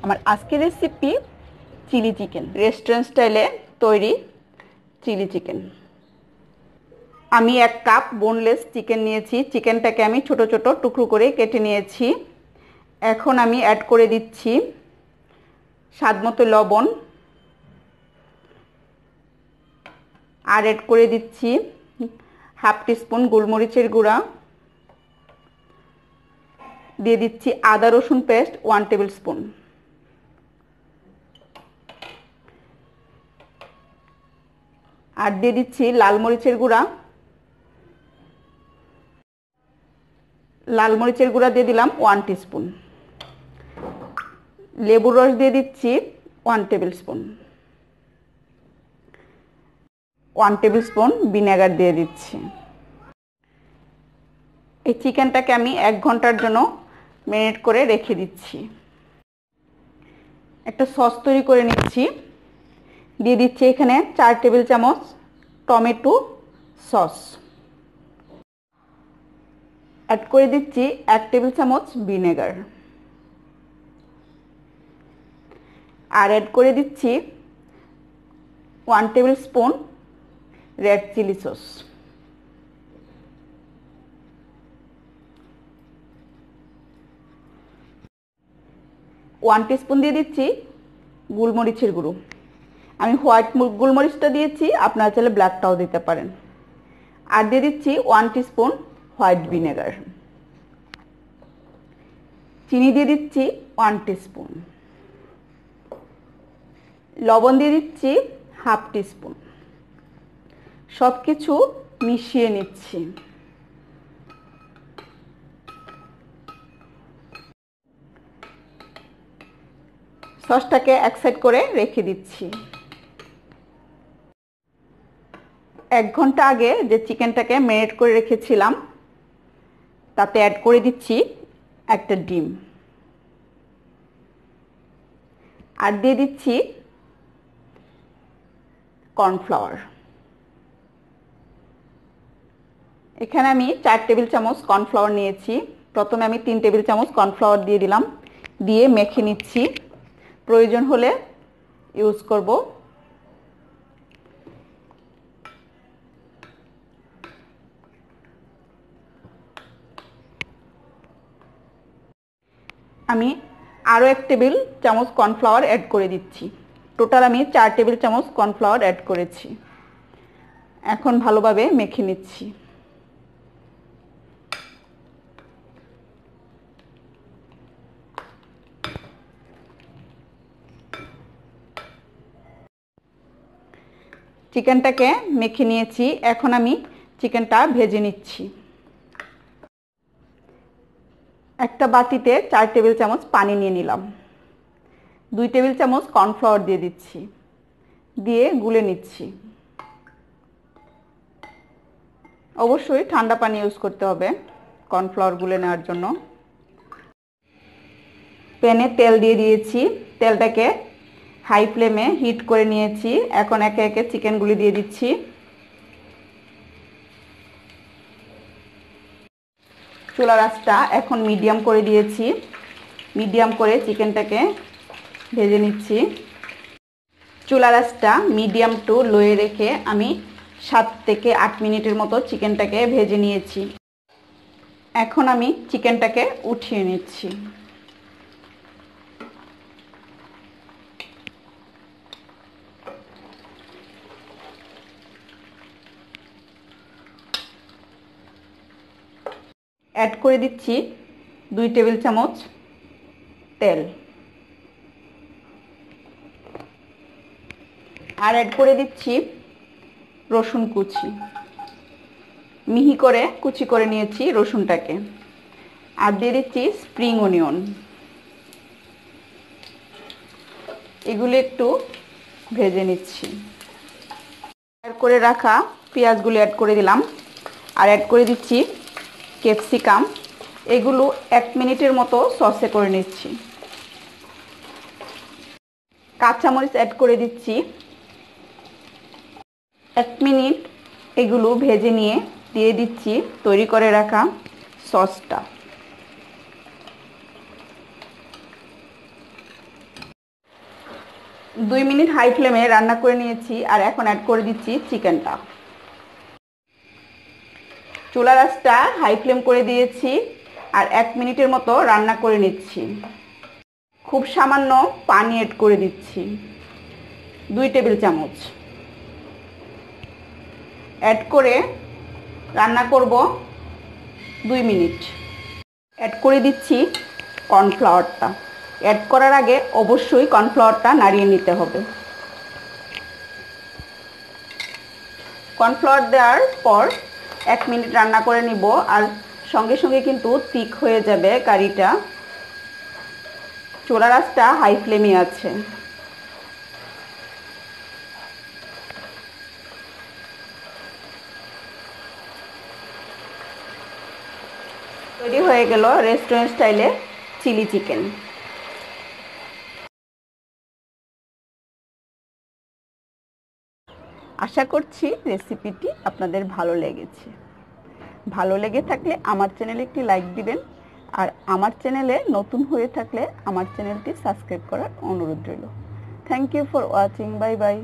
আমার আজকের recipe chilli chicken, restaurant স্টাইলে তৈরি চিলি চিকেন। আমি 1 কাপ বোনলেস চিকেন নিয়েছি। চিকেনটাকে আমি ছোট ছোট টুকরো করে কেটে নিয়েছি। এখন আমি অ্যাড করে দিচ্ছি স্বাদমতো লবণ, আর অ্যাড করে দিচ্ছি 1/2 টিস্পুন গোলমরিচের গুঁড়া, দিয়ে দিচ্ছি আদা রসুন পেস্ট 1 টেবিল স্পুন, আর দিয়ে দিচ্ছি লাল মরিচের গুঁড়া। লাল মরিচের গুঁড়া দিয়ে দিলাম 1 টিস্পুন। লেবুর রস দিয়ে দিচ্ছি 1 table spoon. 1 table spoon vinegar দিয়ে দিচ্ছি। এই চিকেনটাকে আমি 1 ঘন্টার জন্য ম্যারিনেট করে রেখে দিচ্ছি। একটা সস তৈরি করে নিচ্ছি। দিয়ে দিচ্ছি এখানে 4 টেবিল চামচ টমেটো সস, অ্যাড করে দিচ্ছি 1 টেবিল চামচ ভিনেগার, আর অ্যাড করে দিচ্ছি 1 tablespoon red chilli sauce. One teaspoon দিয়ে দিচ্ছি গোলমরিচের গুঁড়ো। আমি হোয়াইট গোলমরিচটা দিয়েছি, আপনারা চাইলে ব্ল্যাকটাও দিতে পারেন। আর দিয়ে দিচ্ছি 1 টিস্পুন হোয়াইট ভিনেগার। চিনি দিয়ে দিচ্ছি 1 টিস্পুন। লবণ দিয়ে দিচ্ছি 1/2 টিস্পুন। সব কিছু মিশিয়ে নিচ্ছি। সসটাকে এক সাইড করে রেখে দিচ্ছি। 1 ঘন্টা আগে যে চিকেনটাকে ম্যারিনেট করে রেখেছিলাম তাতে অ্যাড করে দিচ্ছি একটা ডিম, আর দিয়ে দিচ্ছি কর্নফ্লাওয়ার। এখানে আমি 4 টেবিল চামচ কর্নফ্লাওয়ার নিয়েছি। প্রথমে আমি 3 টেবিল চামচ কর্নফ্লাওয়ার দিয়ে দিলাম, দিয়ে মেখে নিচ্ছি। প্রয়োজন হলে ইউজ করব। আমি আরও 1 টেবিল চামচ কর্নফ্লাওয়ার অ্যাড করে দিচ্ছি। টোটাল আমি 4 টেবিল চামচ কর্নফ্লাওয়ার অ্যাড করেছি। এখন ভালোভাবে মেখে নিচ্ছি। চিকেনটাকে মেখে নিয়েছি। এখন আমি চিকেনটা ভেজে নিচ্ছি। একটা বাটিতে 4 টেবিল চামচ পানি নিয়ে নিলাম। 2 টেবিল চামচ কর্নফ্লাওয়ার দিয়ে দিচ্ছি, দিয়ে গুলে নিচ্ছি। অবশ্যই ঠান্ডা পানি ইউজ করতে হবে কর্নফ্লাওয়ার গুলে নেওয়ার জন্য। প্যানে তেল দিয়ে দিয়েছি। তেলটাকে হাই ফ্লেমে হিট করে নিয়েছি। এখন একে একে চিকেনগুলি দিয়ে দিচ্ছি। চুলার আঁচটা এখন মিডিয়াম করে দিয়েছি। মিডিয়াম করে চিকেনটাকে ভেজে নিচ্ছি। চুলার আঁচটা মিডিয়াম টু লোয়ে রেখে আমি 7 থেকে 8 মিনিটের মতো চিকেনটাকে ভেজে নিয়েছি। এখন আমি চিকেনটাকে উঠিয়ে নিচ্ছি। অ্যাড করে দিচ্ছি 2 টেবিল চামচ তেল, আর অ্যাড করে দিচ্ছি রসুন কুচি। মিহি করে কুচি করে নিয়েছি রসুনটাকে। আর দিয়ে দিচ্ছি স্প্রিং অনিয়ন। এগুলো একটু ভেজে নিচ্ছি। অ্যাড করে রাখা পেঁয়াজগুলো অ্যাড করে দিলাম, আর অ্যাড করে দিচ্ছি ক্যাপসিকাম। এগুলো 1 মিনিটের মতো সসে করে নিচ্ছি। কাঁচামরিচ অ্যাড করে দিচ্ছি। 1 মিনিট এগুলো ভেজে নিয়ে দিয়ে দিচ্ছি তৈরি করে রাখা সসটা। 2 মিনিট হাই ফ্লেমে রান্না করে নিয়েছি আর এখন অ্যাড করে দিচ্ছি চিকেনটা। চুলার আঁচটা হাই ফ্লেম করে দিয়েছি আর 1 মিনিটের মতো রান্না করে নিচ্ছি। খুব সামান্য পানি অ্যাড করে দিচ্ছি, 2 টেবিল চামচ অ্যাড করে রান্না করব 2 মিনিট। অ্যাড করে দিচ্ছি কর্নফ্লাওয়ারটা। অ্যাড করার আগে অবশ্যই কর্নফ্লাওয়ারটা নাড়িয়ে নিতে হবে। কর্নফ্লাওয়ার দেওয়ার পর 1 মিনিট রান্না করে নিব আর সঙ্গে সঙ্গে কিন্তু থিক হয়ে যাবে কারিটা। চুলার আঁচটা হাই ফ্লেমে আছে। তৈরি হয়ে গেল রেস্টুরেন্ট স্টাইলে চিলি চিকেন। আশা করছি রেসিপিটি আপনাদের ভালো লেগেছে। ভালো লেগে থাকলে আমার চ্যানেলে একটি লাইক দিবেন আর আমার চ্যানেলে নতুন হয়ে থাকলে আমার চ্যানেলটি সাবস্ক্রাইব করার অনুরোধ রইল। Thank you for watching. Bye by.